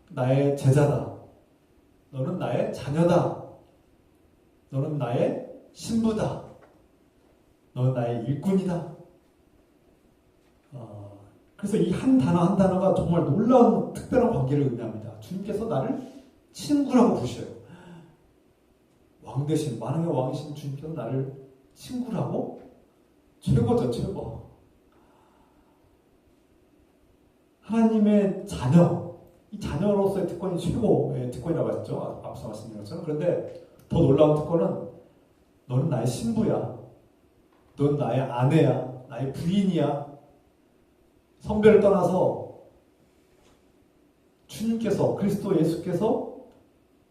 나의 제자다. 너는 나의 자녀다. 너는 나의 신부다. 너는 나의 일꾼이다. 그래서 이 한 단어 한 단어가 정말 놀라운 특별한 관계를 의미합니다. 주님께서 나를 친구라고 부르셔요. 왕 대신 만왕의 왕이신 주님께서 나를 친구라고? 최고죠, 최고. 하나님의 자녀, 이 자녀로서의 특권이 최고의 특권이라고 했죠. 앞서 말씀드린 것처럼. 그런데 더 놀라운 특권은 너는 나의 신부야. 넌 나의 아내야. 나의 부인이야. 성별을 떠나서 주님께서, 그리스도 예수께서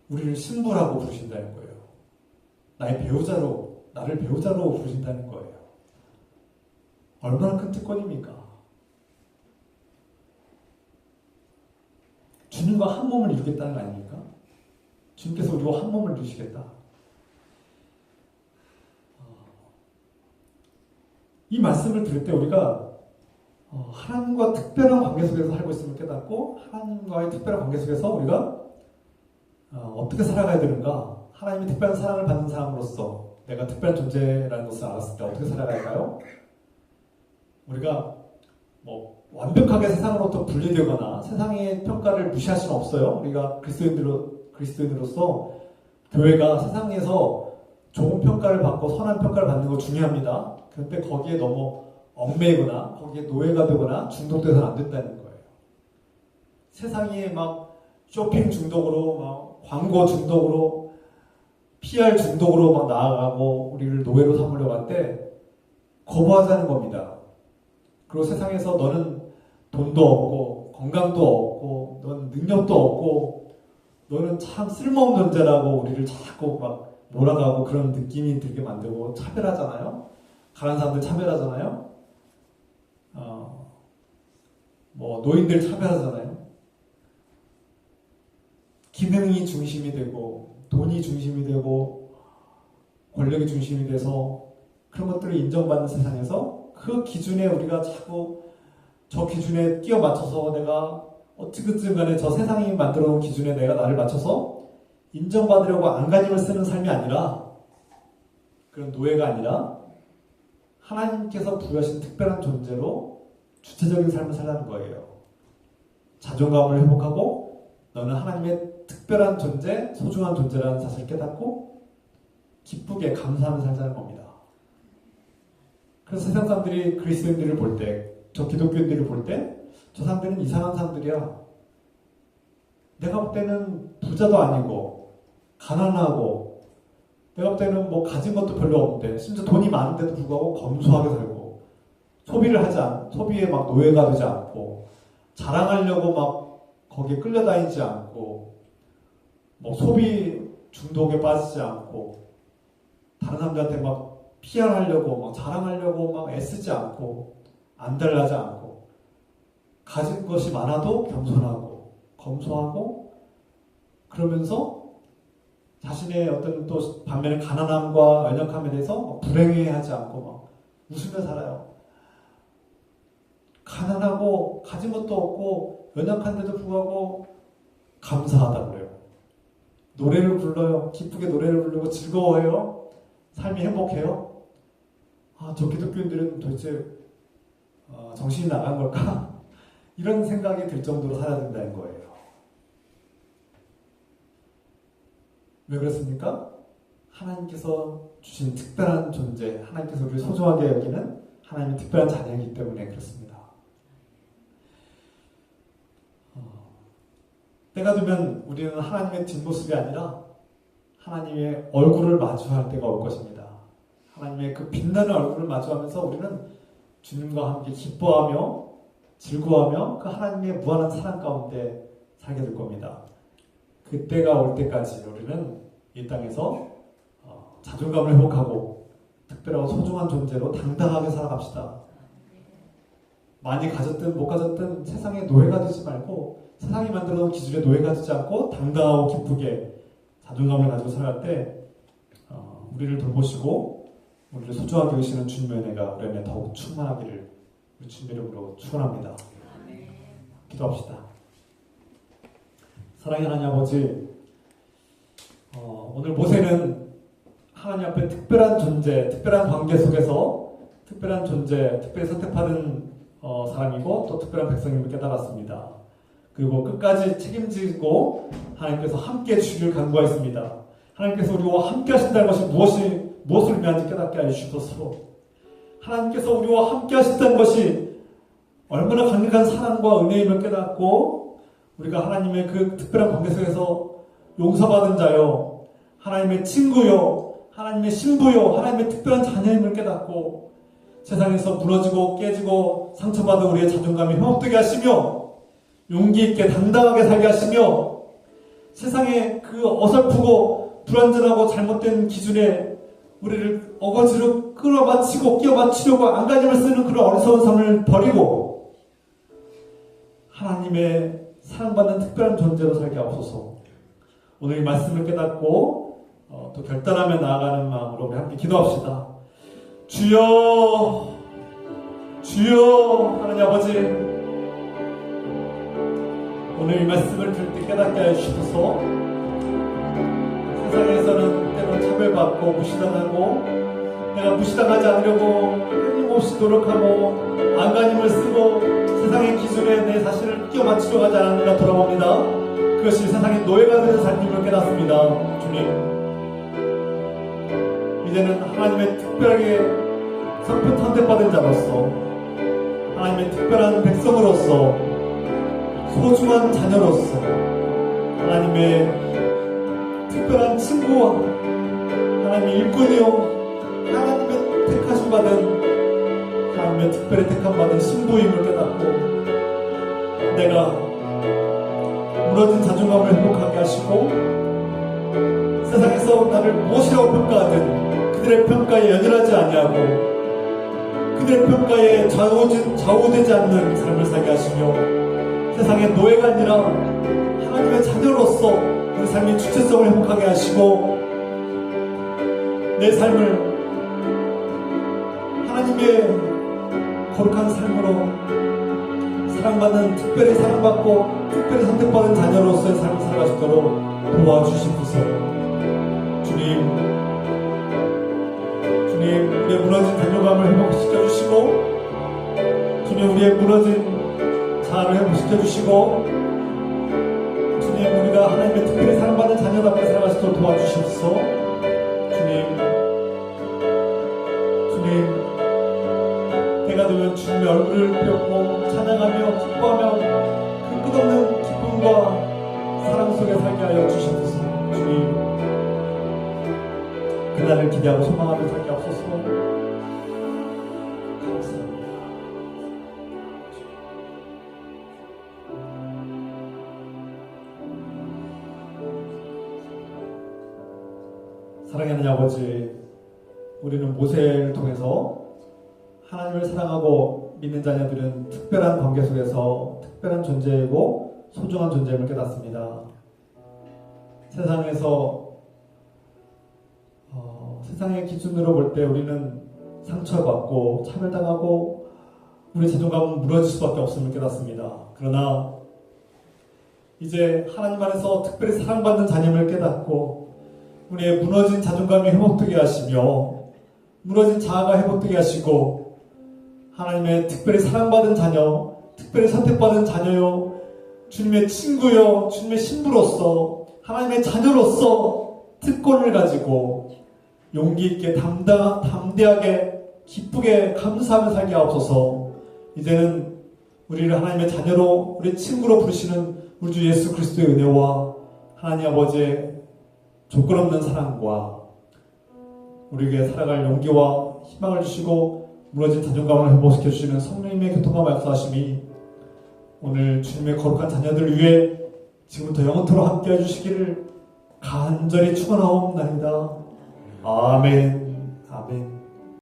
우리를 신부라고 부르신다는 거예요. 나의 배우자로, 나를 배우자로 부르신다는 거예요. 얼마나 큰 특권입니까? 주님과 한 몸을 이루겠다는 거 아닙니까? 주님께서 우리와 한 몸을 이루시겠다. 이 말씀을 들을 때 우리가 하나님과 특별한 관계 속에서 살고 있음을 깨닫고 하나님과의 특별한 관계 속에서 우리가 어떻게 살아가야 되는가, 하나님의 특별한 사랑을 받는 사람으로서 내가 특별한 존재라는 것을 알았을 때 어떻게 살아가야 할까요? 우리가 완벽하게 세상으로부터 분리되거나 세상의 평가를 무시할 수는 없어요. 우리가 그리스도인으로서 교회가 세상에서 좋은 평가를 받고 선한 평가를 받는 거 중요합니다. 그런데 거기에 너무 얽매이거나 거기에 노예가 되거나 중독돼서는 안 된다는 거예요. 세상이 막 쇼핑 중독으로, 막 광고 중독으로, PR 중독으로 막 나아가고 우리를 노예로 삼으려고 할 때 거부하자는 겁니다. 그리고 세상에서 너는 돈도 없고 건강도 없고 넌 능력도 없고 너는 참 쓸모없는 존재라고 우리를 자꾸 막 몰아가고 그런 느낌이 들게 만들고 차별하잖아요. 가난한 사람들 차별하잖아요. 노인들 차별하잖아요. 기능이 중심이 되고 돈이 중심이 되고 권력이 중심이 돼서 그런 것들을 인정받는 세상에서 그 기준에 우리가 자꾸 저 기준에 끼워 맞춰서 내가 어찌그든 간에 저 세상이 만들어 놓은 기준에 내가 나를 맞춰서 인정받으려고 안간힘을 쓰는 삶이 아니라, 그런 노예가 아니라 하나님께서 부여하신 특별한 존재로 주체적인 삶을 살라는 거예요. 자존감을 회복하고 너는 하나님의 특별한 존재, 소중한 존재라는 사실을 깨닫고 기쁘게 감사하며 살자는 겁니다. 그래서 세상 사람들이 그리스도인들을 볼 때, 저 기독교인들을 볼 때 저 사람들은 이상한 사람들이야. 내가 볼 때는 부자도 아니고 가난하고 내가 볼 때는 가진 것도 별로 없는데 심지어 돈이 많은데도 불구하고 검소하게 살고 소비에 막 노예가 되지 않고 자랑하려고 막 거기에 끌려다니지 않고 소비 중독에 빠지지 않고 다른 사람들한테 막 PR하려고 막 자랑하려고 막 애쓰지 않고 안달나지 않고 가진 것이 많아도 겸손하고 검소하고 그러면서 자신의 어떤 또 반면에 가난함과 연약함에 대해서 불행해하지 않고 막 웃으며 살아요. 가난하고 가진 것도 없고 연약한데도 불구하고 감사하다 그래요. 노래를 불러요. 기쁘게 노래를 부르고 즐거워해요. 삶이 행복해요. 저 기독교인들은 도대체 정신이 나간 걸까? 이런 생각이 들 정도로 살아야 된다는 거예요. 왜 그렇습니까? 하나님께서 주신 특별한 존재, 하나님께서 우리를 소중하게 여기는 하나님의 특별한 자녀이기 때문에 그렇습니다. 때가 되면 우리는 하나님의 뒷모습이 아니라 하나님의 얼굴을 마주할 때가 올 것입니다. 하나님의 그 빛나는 얼굴을 마주하면서 우리는 주님과 함께 기뻐하며 즐거워하며 그 하나님의 무한한 사랑 가운데 살게 될 겁니다. 그때가 올 때까지 우리는 이 땅에서 자존감을 회복하고 특별하고 소중한 존재로 당당하게 살아갑시다. 많이 가졌든 못 가졌든 세상의 노예가 되지 말고 세상이 만들어놓은 기준에 노예가 되지 않고 당당하고 기쁘게 자존감을 가지고 살아갈 때 우리를 돌보시고 우리를 소중하게 여기시는 주님의 은혜가 우리 안에 더욱 충만하기를 우리 주님의 이름으로 축원합니다. 기도합시다. 사랑의 하나님 아버지, 오늘 모세는 하나님 앞에 특별한 존재, 특별한 관계 속에서 특별한 존재, 특별히 선택받은 사람이고 또 특별한 백성임을 깨달았습니다. 그리고 끝까지 책임지고 하나님께서 함께 주기를 간구하였습니다. 하나님께서 우리와 함께 하신다는 것이 무엇을 의미하는지 깨닫게 하여 주셔서 하나님께서 우리와 함께 하신다는 것이 얼마나 강력한 사랑과 은혜임을 깨닫고 우리가 하나님의 그 특별한 관계 속에서 용서받은 자요, 하나님의 친구요, 하나님의 신부요, 하나님의 특별한 자녀임을 깨닫고 세상에서 무너지고 깨지고 상처받은 우리의 자존감이 회복되게 하시며 용기 있게 당당하게 살게 하시며 세상의 그 어설프고 불완전하고 잘못된 기준에 우리를 어거지로 끌어맞히고 끼워맞추려고 안간힘을 쓰는 그런 어리석은 삶을 버리고 하나님의 사랑받는 특별한 존재로 살게 하옵소서. 오늘 이 말씀을 깨닫고 또 결단하며 나아가는 마음으로 우리 함께 기도합시다. 주여, 주여, 하나님 아버지, 오늘 이 말씀을 들을 때 깨닫게 하여 주셔서 세상에서는 때로 차별받고 무시당하고 내가 무시당하지 않으려고 끊임없이 노력하고 안간힘을 쓰고 세상의 기준에 내 자신을 끼워 맞추려 하지 않았느냐 돌아봅니다. 그것이 세상의 노예가 되는 삶임을 깨닫습니다. 주님, 이제는 하나님의 특별하게 선택받은 자로서 하나님의 특별한 백성으로서 소중한 자녀로서 하나님의 특별한 친구와 하나님의 일꾼이요 하나님의 택하심 받은 하나님의 특별히 택함받은 신부임을 깨닫고 내가 무너진 자존감을 회복하게 하시고 세상에서 나를 무엇이라고 평가하든 그들의 평가에 연연하지 아니하고 그들의 평가에 좌우되지 않는 삶을 살게 하시며 세상의 노예가 아니라 하나님의 자녀로서 우리 삶의 주체성을 회복하게 하시고 내 삶을 하나님의 거룩한 삶으로 사랑받는, 특별히 사랑받고 특별히 선택받은 자녀로서의 삶을 살아갈 수 있도록 도와주시옵소서. 주님, 우리의 무너진 자존감을 회복시켜 주시고 주님, 우리의 무너진 자아를 회복시켜 주시고 주님, 우리가 하나님의 특별히 사랑받는 자녀답게 살아갈 수 있도록 도와주시옵소서. 주님, 때가 되면 주님의 얼굴을 배우고 찬양하며 기뻐하며 그 끝없는 기쁨과 사랑 속에 살게 하여 주시옵소서. 주님, 그날을 기대하고 소망하며 살게 하옵소서. 감사합니다. 사랑하는 아버지, 우리는 모세를 통해서 하나님을 사랑하고 믿는 자녀들은 특별한 관계 속에서 특별한 존재이고 소중한 존재임을 깨닫습니다. 세상에서 세상의 기준으로 볼 때 우리는 상처받고 차별당하고 우리 자존감은 무너질 수밖에 없음을 깨닫습니다. 그러나 이제 하나님 안에서 특별히 사랑받는 자녀임을 깨닫고 우리의 무너진 자존감이 회복되게 하시며 무너진 자아가 회복되게 하시고 하나님의 특별히 사랑받은 자녀, 특별히 선택받은 자녀요, 주님의 친구요, 주님의 신부로서 하나님의 자녀로서 특권을 가지고 용기 있게 담대하게 기쁘게 감사하며 살게 하옵소서. 이제는 우리를 하나님의 자녀로, 우리 친구로 부르시는 우리 주 예수 그리스도의 은혜와 하나님 아버지의 조건 없는 사랑과 우리에게 살아갈 용기와 희망을 주시고 무너진 자존감을 회복시켜 주시는 성령님의 교통과 역사하심이 오늘 주님의 거룩한 자녀들 위해 지금부터 영원토록 함께 해주시기를 간절히 축원하옵나이다. 아멘. 아멘.